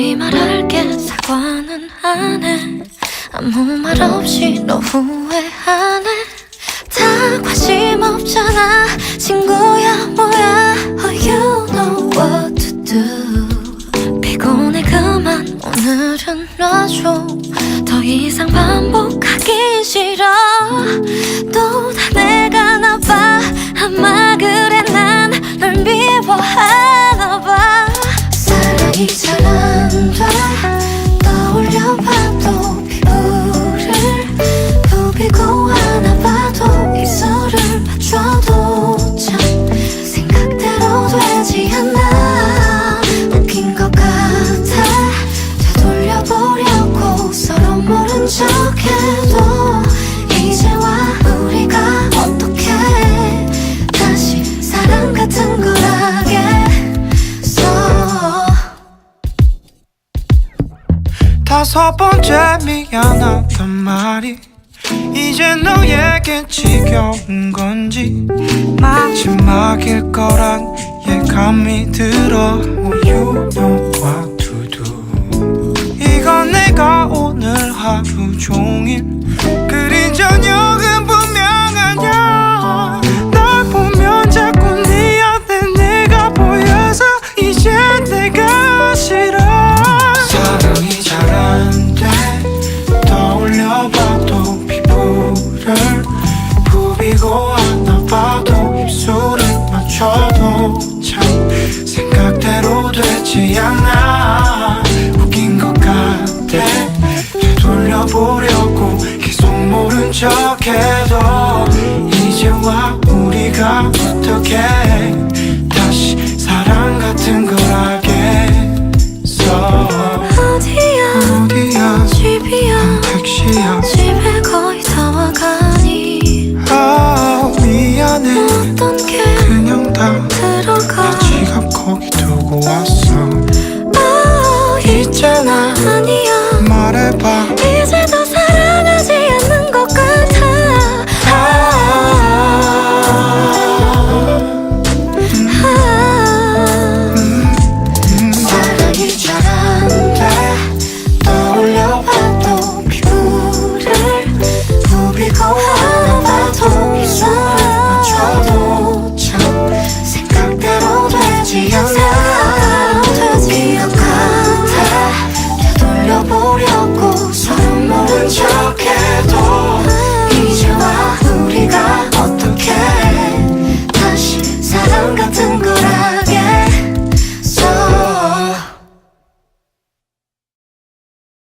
미리 말할게. 사과는 안 해. 아무 말 없이 너 후회하네. 다 관심 없잖아 친구야 뭐야. Oh you know what to do. 피곤해 그만 오늘은 놔줘. 더 이상 반복하기 싫어. 또 다 내가 나봐. 아마 그래 난 널 미워하나봐. 사랑이 잘 안 돼. 떠올려봐도 피부를 부비고 하나봐도 입술을 맞춰도 참 생각대로 되지 않아. 웃긴 것 같아. 되돌려보려고 서로 모른 척해도 이제와 우리가 어떻게 다시 사랑 같은 걸 하겠어. 5번째 미안하단 말이 이제 너에겐 지겨운 건지 마지막일 거란 예감이 들어. You know what to do. 이건 내가 오늘 하루 종일 그린 저녁은 분명하냐. 널 보면 자꾸 네 안에 내가 보여서 이제 내가 싫어. 사랑이 잘 안 돼. 떠올려봐도 피부를 부비고 안아봐도 입술을 맞춰도 참 생각대로 되지 않아. 웃긴 것 같아. 되돌려보려고 계속 모른 척해도 이제와 우리가 어떻게 다시 사랑 같은 걸 하겠어. 어디야 집이야 택시야 집에 거의 다 와가니. 아 미안해 어떤 게 그냥 다 들어가. 내 지갑 거기 두고 왔어. 있잖아 아니야 말해봐